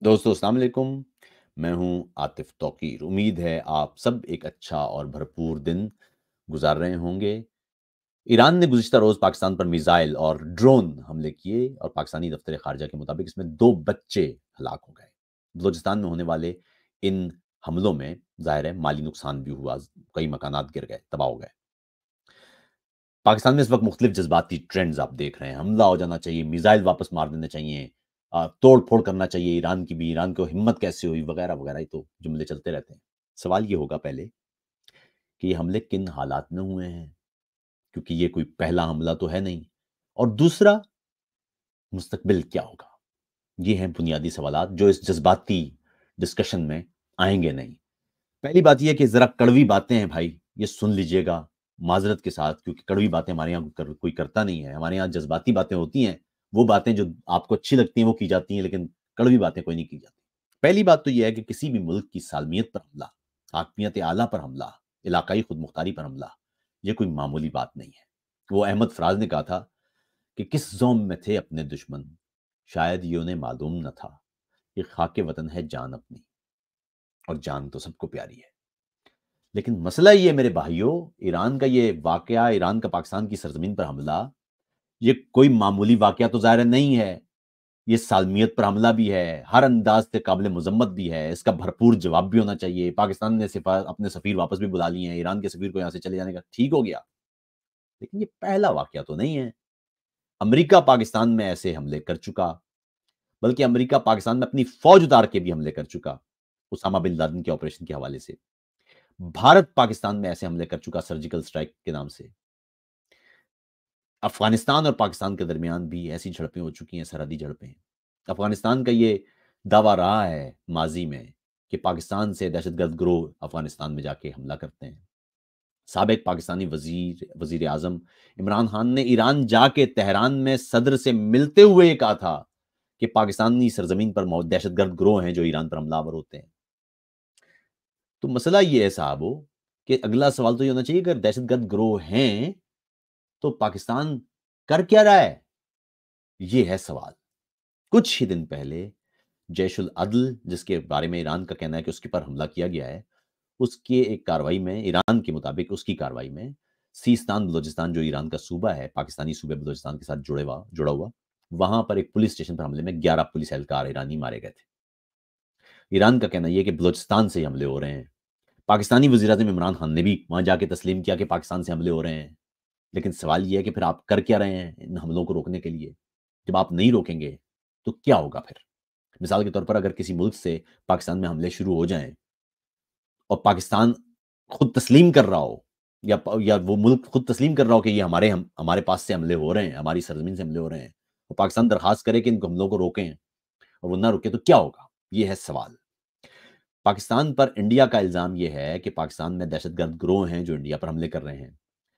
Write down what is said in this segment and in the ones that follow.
دوستو السلام علیکم، میں ہوں عاطف توقیر۔ امید ہے آپ سب ایک اچھا اور بھرپور دن گزار رہے ہوں گے۔ ایران نے گزشتہ روز پاکستان پر میزائل اور ڈرون حملے کیے اور پاکستانی دفتر خارجہ کے مطابق اس میں 2 بچے ہلاک ہو گئے۔ بلوچستان میں ہونے والے ان حملوں میں ظاہر ہے مالی نقصان بھی ہوا، کئی مکانات گر گئے، تباہ ہو گئے۔ پاکستان میں اس وقت مختلف جذباتی ٹرینڈز آپ دیکھ رہے ہیں۔ حملہ ہو جانا چاہیے، میزائل واپس مار دینا چاہیے، توڑ پھوڑ کرنا چاہیے ایران کی بھی، ایران کو ہمت کیسے ہوئی وغیرہ وغیرہ، یہ تو جملے چلتے رہتے ہیں۔ سوال یہ ہوگا پہلے کہ یہ حملے کن حالات میں ہوئے ہیں، کیونکہ یہ کوئی پہلا حملہ تو ہے نہیں، اور دوسرا مستقبل کیا ہوگا؟ یہ ہیں بنیادی سوالات جو اس جذباتی ڈسکشن میں آئیں گے نہیں۔ پہلی بات یہ ہے کہ ذرا کڑوی باتیں ہیں بھائی، یہ سن لیجئے گا معذرت کے ساتھ، کیونکہ کڑوی باتیں ہمارے یہاں کوئی کرتا نہیں ہے۔ ہمارے یہاں جذباتی باتیں ہوتی ہیں، وہ باتیں جو آپ کو اچھی لگتی ہیں وہ کی جاتی ہیں، لیکن کڑوی باتیں کوئی نہیں کی جاتی۔ پہلی بات تو یہ ہے کہ کسی بھی ملک کی سالمیت پر حملہ، حاکمیت اعلیٰ پر حملہ، علاقائی خود مختاری پر حملہ، یہ کوئی معمولی بات نہیں ہے۔ وہ احمد فراز نے کہا تھا کہ کس زوم میں تھے اپنے دشمن، شاید یہ انہیں معلوم نہ تھا، یہ خاک وطن ہے جان اپنی، اور جان تو سب کو پیاری ہے۔ لیکن مسئلہ یہ ہے میرے بھائیوں، ایران کا یہ واقعہ، ایران کا پاکستان کی سرزمین پر حملہ، یہ کوئی معمولی واقعہ تو ظاہر نہیں ہے۔ یہ سالمیت پر حملہ بھی ہے، ہر انداز سے قابل مذمت بھی ہے، اس کا بھرپور جواب بھی ہونا چاہیے۔ پاکستان نے اپنے سفیر واپس بھی بلا لیے ہیں، ایران کے سفیر کو یہاں سے چلے جانے کا ٹھیک ہو گیا، لیکن یہ پہلا واقعہ تو نہیں ہے۔ امریکہ پاکستان میں ایسے حملے کر چکا، بلکہ امریکہ پاکستان میں اپنی فوج اتار کے بھی حملے کر چکا، اسامہ بن لادن کے آپریشن کے حوالے سے۔ بھارت پاکستان میں ایسے حملے کر چکا سرجیکل سٹرائک کے نام سے۔ افغانستان اور پاکستان کے درمیان بھی ایسی جھڑپیں ہو چکی ہیں، سرحدی جھڑپیں۔ افغانستان کا یہ دعویٰ رہا ہے ماضی میں کہ پاکستان سے دہشت گرد گروہ افغانستان میں جا کے حملہ کرتے ہیں۔ سابق پاکستانی وزیر اعظم عمران خان نے ایران جا کے تہران میں صدر سے ملتے ہوئے کہا تھا کہ پاکستانی سرزمین پر دہشت گرد گروہ ہیں جو ایران پر حملہ آور ہوتے ہیں۔ تو مسئلہ یہ ہے صاحبو کہ اگلا سوال تو یہ ہونا چاہیے کہ اگر دہشت گرد گروہ ہیں تو پاکستان کر کیا رہا ہے؟ یہ ہے سوال۔ کچھ ہی دن پہلے جیش العدل، جس کے بارے میں ایران کا کہنا ہے کہ اس کے پر حملہ کیا گیا ہے، اس کے ایک کاروائی میں، ایران کے مطابق اس کی کاروائی میں، سیستان بلوچستان جو ایران کا صوبہ ہے، پاکستانی صوبے بلوچستان کے ساتھ جڑا ہوا، وہاں پر ایک پولیس اسٹیشن پر حملے میں 11 پولیس اہلکار ایرانی مارے گئے تھے۔ ایران کا کہنا یہ کہ بلوچستان سے حملے ہو رہے ہیں۔ پاکستانی وزیر اعظم عمران خان نے بھی وہاں جا کے تسلیم کیا کہ پاکستان سے حملے ہو رہے ہیں، لیکن سوال یہ ہے کہ پھر آپ کر کیا رہے ہیں ان حملوں کو روکنے کے لیے؟ جب آپ نہیں روکیں گے تو کیا ہوگا پھر؟ مثال کے طور پر اگر کسی ملک سے پاکستان میں حملے شروع ہو جائیں اور پاکستان خود تسلیم کر رہا ہو، یا وہ ملک خود تسلیم کر رہا ہو کہ یہ ہمارے پاس سے حملے ہو رہے ہیں، ہماری سرزمین سے حملے ہو رہے ہیں، اور پاکستان درخواست کرے کہ ان حملوں کو روکیں اور وہ نہ روکے تو کیا ہوگا؟ یہ ہے سوال۔ پاکستان پر انڈیا کا الزام یہ ہے کہ پاکستان میں دہشت گرد گروہ ہیں جو انڈیا پر حملے کر رہے ہیں۔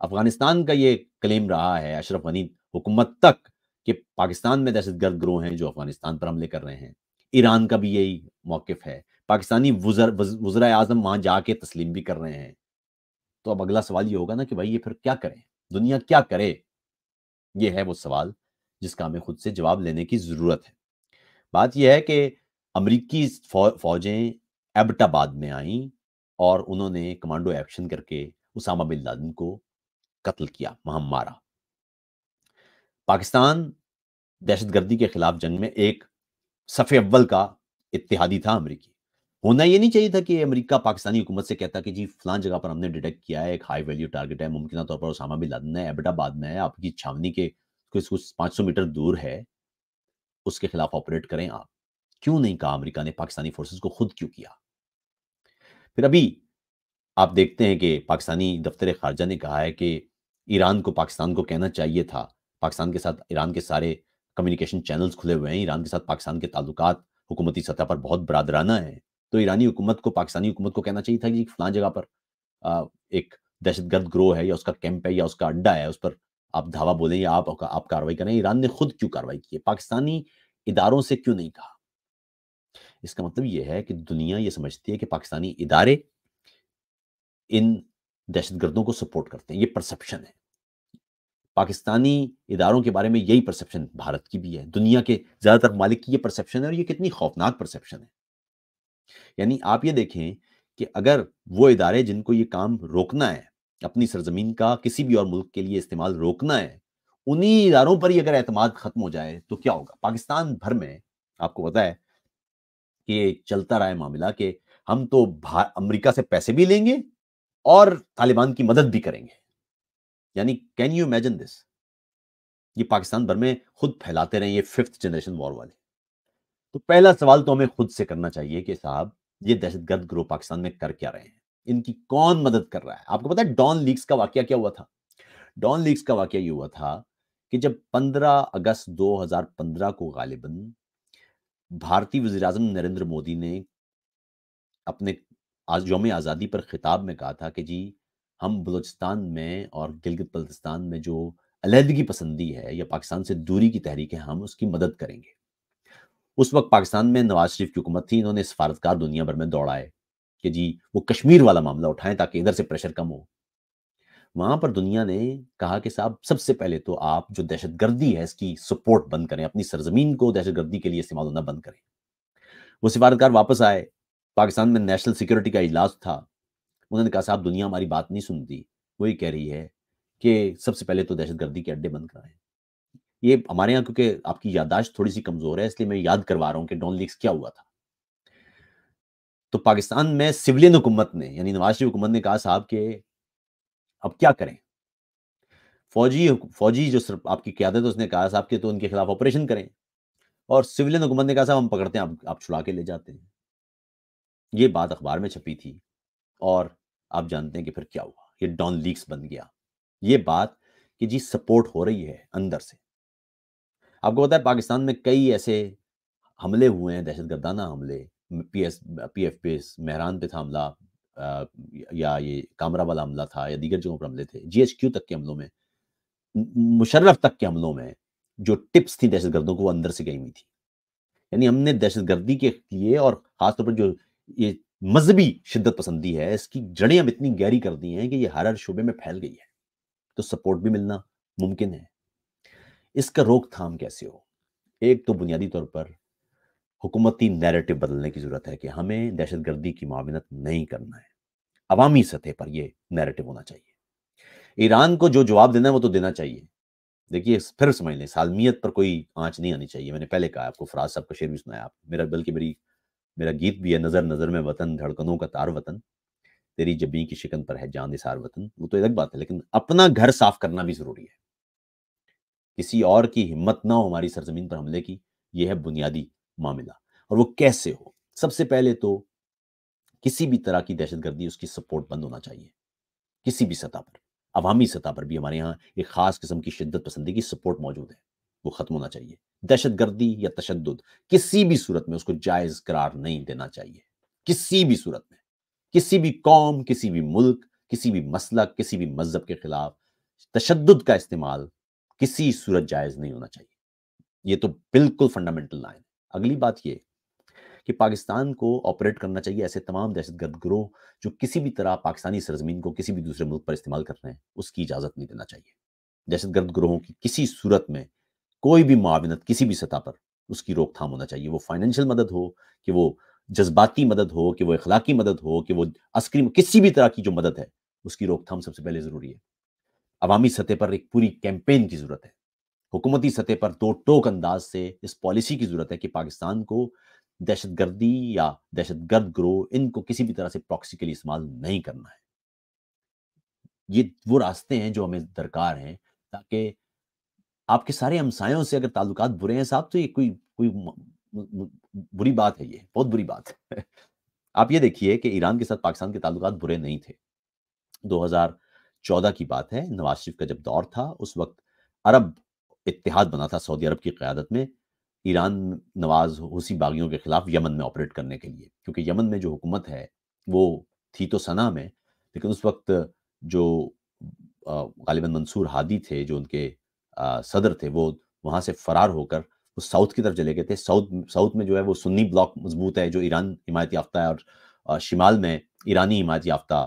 افغانستان کا یہ کلیم رہا ہے اشرف غنی حکومت تک کہ پاکستان میں دہشت گرد گروہ ہیں جو افغانستان پر حملے کر رہے ہیں۔ ایران کا بھی یہی موقف ہے، پاکستانی وزرائے اعظم وہاں جا کے تسلیم بھی کر رہے ہیں۔ تو اب اگلا سوال یہ ہوگا نا کہ بھائی یہ پھر کیا کریں، دنیا کیا کرے؟ یہ ہے وہ سوال جس کا ہمیں خود سے جواب لینے کی ضرورت ہے۔ بات یہ ہے کہ امریکی فوجیں ایبٹ آباد میں آئیں اور انہوں نے کمانڈو ایکشن کر کے اسامہ بن لادن کو قتل کیا، وہاں مارا۔ پاکستان دہشت گردی کے خلاف جنگ میں ایک صف اول کا اتحادی تھا امریکی۔ ہونا یہ نہیں چاہیے تھا کہ امریکہ پاکستانی حکومت سے کہتا کہ جی فلان جگہ پر ہم نے ڈیٹیکٹ کیا ہے، ایک ہائی ویلیو ٹارگٹ ہے، ممکنہ طور پر اسامہ بن لادن ہے، ایبٹ آباد میں ہے، آپ کی چھاونی کے کچھ 500 میٹر دور ہے، اس کے خلاف آپریٹ کریں آپ۔ کیوں نہیں کہا امریکہ نے پاکستانی فورسز کو، خود کیوں کیا؟ پھر ابھی آپ دیکھتے ہیں کہ پاکستانی دفتر خارجہ نے کہا ہے کہ ایران کو پاکستان کو کہنا چاہیے تھا، پاکستان کے ساتھ ایران کے سارے کمیونیکیشن چینلز کھلے ہوئے ہیں، ایران کے ساتھ پاکستان کے تعلقات حکومتی سطح پر بہت برادرانہ ہیں، تو ایرانی حکومت کو، پاکستانی حکومت کو کہنا چاہیے تھا کہ فلان جگہ پر ایک دہشت گرد گروہ ہے یا اس کا کیمپ ہے یا اس کا اڈا ہے، اس پر آپ دھاوا بولیں یا آپ کاروائی کریں۔ ایران نے خود کیوں کاروائی کی ہے؟ پاکستانی اداروں سے کیوں نہیں کہا؟ اس کا مطلب یہ ہے کہ دنیا یہ سمجھتی ہے کہ پاکستانی ادارے ان دہشت گردوں کو سپورٹ کرتے ہیں، یہ پرسپشن ہے۔ پاکستانی اداروں کے بارے میں یہی پرسیپشن بھارت کی بھی ہے، دنیا کے زیادہ تر ممالک کی یہ پرسیپشن ہے، اور یہ کتنی خوفناک پرسیپشن ہے۔ یعنی آپ یہ دیکھیں کہ اگر وہ ادارے جن کو یہ کام روکنا ہے، اپنی سرزمین کا کسی بھی اور ملک کے لیے استعمال روکنا ہے، انہی اداروں پر ہی اگر اعتماد ختم ہو جائے تو کیا ہوگا؟ پاکستان بھر میں آپ کو پتا ہے کہ یہ چلتا رہا ہے معاملہ کہ ہم تو امریکہ سے پیسے بھی لیں گے اور طالبان کی مدد بھی کریں گے۔ یعنی کین یو امیجن دس؟ یہ پاکستان بھر میں خود پھیلاتے رہے یہ 5th جنریشن وار والے۔ تو پہلا سوال تو ہمیں خود سے کرنا چاہیے کہ صاحب یہ دہشت گرد گروہ پاکستان میں کر کیا رہے ہیں؟ ان کی کون مدد کر رہا ہے؟ آپ کو پتا ہے ڈان لیکس کا واقعہ کیا ہوا تھا؟ ڈان لیکس کا واقعہ یہ ہوا تھا کہ جب 15 اگست 2015 کو غالباً بھارتی وزیر اعظم نریندر مودی نے اپنے یوم آزادی پر خطاب میں کہا تھا کہ جی ہم بلوچستان میں اور گلگت بلتستان میں جو علیحدگی پسندی ہے یا پاکستان سے دوری کی تحریک ہے، ہم اس کی مدد کریں گے۔ اس وقت پاکستان میں نواز شریف کی حکومت تھی، انہوں نے سفارتکار دنیا بھر میں دوڑائے کہ جی وہ کشمیر والا معاملہ اٹھائیں تاکہ ادھر سے پریشر کم ہو۔ وہاں پر دنیا نے کہا کہ صاحب سب سے پہلے تو آپ جو دہشت گردی ہے اس کی سپورٹ بند کریں، اپنی سرزمین کو دہشت گردی کے لیے استعمال ہونا بند کریں۔ وہ سفارتکار واپس آئے، پاکستان میں نیشنل سیکیورٹی کا اجلاس تھا، انہوں نے کہا صاحب دنیا ہماری بات نہیں سنتی، وہی کہہ رہی ہے کہ سب سے پہلے تو دہشت گردی کے اڈے بند کرائیں۔ یہ ہمارے یہاں کیونکہ آپ کی یادداشت تھوڑی سی کمزور ہے، اس لیے میں یاد کروا رہا ہوں کہ ڈان لیکس کیا ہوا تھا۔ تو پاکستان میں سولین حکومت نے یعنی نواز شریف حکومت نے کہا صاحب کہ اب کیا کریں؟ فوجی جو آپ کی قیادت ہے اس نے کہا صاحب کہ تو ان کے خلاف آپریشن کریں، اور سولین حکومت نے کہا صاحب ہم پکڑتے ہیں، آپ چھڑا کے لے جاتے ہیں۔ یہ بات اخبار میں چھپی تھی، اور آپ جانتے ہیں کہ پھر کیا ہوا، یہ ڈان لیکس بن گیا۔ یہ بات کہ جی سپورٹ ہو رہی ہے اندر سے۔ آپ کو پتا ہے پاکستان میں کئی ایسے حملے ہوئے ہیں، دہشت گردانہ حملے، پی ایف بیس مہران پہ تھا حملہ، یا یہ کامرا والا حملہ تھا، یا دیگر جگہوں پر حملے تھے، جی ایچ کیو تک کے حملوں میں، مشرف تک کے حملوں میں جو ٹپس تھی دہشت گردوں کو وہ اندر سے گئی ہوئی تھی۔ یعنی ہم نے دہشت گردی کے لیے، اور خاص طور پر جو یہ مذہبی شدت پسندی ہے، اس کی جڑیں اب اتنی گہری کر دی ہیں کہ یہ ہر شعبے میں پھیل گئی ہے، تو سپورٹ بھی ملنا ممکن ہے۔ اس کا روک تھام کیسے ہو؟ ایک تو بنیادی طور پر حکومتی نیریٹو بدلنے کی ضرورت ہے کہ ہمیں دہشت گردی کی معاونت نہیں کرنا ہے۔ عوامی سطح پر یہ نیریٹو ہونا چاہیے۔ ایران کو جو جواب دینا ہے وہ تو دینا چاہیے۔ دیکھیے پھر سمجھ لیں، سالمیت پر کوئی آنچ نہیں آنی چاہیے۔ میں نے پہلے کہا آپ کو، فراز صاحب کا شعر بھی سنایا آپ، بلکہ میرا گیت بھی ہے، نظر نظر میں وطن، دھڑکنوں کا تار وطن، تیری جبیں کی شکن پر ہے جان نثار وطن۔ وہ تو الگ بات ہے، لیکن اپنا گھر صاف کرنا بھی ضروری ہے۔ کسی اور کی ہمت نہ ہو ہماری سرزمین پر حملے کی، یہ ہے بنیادی معاملہ۔ اور وہ کیسے ہو؟ سب سے پہلے تو کسی بھی طرح کی دہشت گردی، اس کی سپورٹ بند ہونا چاہیے، کسی بھی سطح پر۔ عوامی سطح پر بھی ہمارے یہاں ایک خاص قسم کی شدت پسندی کی سپورٹ موجود ہے، وہ ختم ہونا چاہیے۔ دہشت گردی یا تشدد کسی بھی صورت میں اس کو جائز قرار نہیں دینا چاہیے، کسی بھی صورت میں، کسی بھی قوم، کسی بھی ملک، کسی بھی مسلک، کسی بھی مذہب کے خلاف تشدد کا استعمال کسی صورت جائز نہیں ہونا چاہیے۔ یہ تو بالکل فنڈامنٹل لائن ہے۔ اگلی بات یہ کہ پاکستان کو آپریٹ کرنا چاہیے ایسے تمام دہشت گرد گروہ جو کسی بھی طرح پاکستانی سرزمین کو کسی بھی دوسرے ملک پر استعمال کر رہے ہیں، اس کی اجازت نہیں دینا چاہیے۔ دہشت گرد گروہوں کی کسی صورت میں کوئی بھی معاونت کسی بھی سطح پر، اس کی روک تھام ہونا چاہیے۔ وہ فائنینشیل مدد ہو، کہ وہ جذباتی مدد ہو، کہ وہ اخلاقی مدد ہو، کہ وہ عسکری، کسی بھی طرح کی جو مدد ہے اس کی روک تھام سب سے پہلے ضروری ہے۔ عوامی سطح پر ایک پوری کیمپین کی ضرورت ہے۔ حکومتی سطح پر دو ٹوک انداز سے اس پالیسی کی ضرورت ہے کہ پاکستان کو دہشت گردی یا دہشت گرد گروہ ان کو کسی بھی طرح سے پراکسی کے لیے استعمال نہیں کرنا ہے۔ یہ وہ راستے ہیں جو ہمیں درکار ہیں، تاکہ آپ کے سارے ہمسایوں سے اگر تعلقات برے ہیں صاحب، تو یہ کوئی بری بات ہے، یہ بہت بری بات ہے۔ آپ یہ دیکھیے کہ ایران کے ساتھ پاکستان کے تعلقات برے نہیں تھے۔ 2014 کی بات ہے، نواز شریف کا جب دور تھا، اس وقت عرب اتحاد بنا تھا سعودی عرب کی قیادت میں، ایران نواز حوثی باغیوں کے خلاف یمن میں آپریٹ کرنے کے لیے، کیونکہ یمن میں جو حکومت ہے وہ تھی تو سنا میں، لیکن اس وقت جو غالباً منصور ہادی تھے جو ان کے صدر تھے، وہ وہاں سے فرار ہو کر وہ ساؤتھ کی طرف چلے گئے تھے۔ ساؤتھ میں جو ہے وہ سنی بلاک مضبوط ہے جو ایران حمایت یافتہ ہے، اور شمال میں ایرانی حمایت یافتہ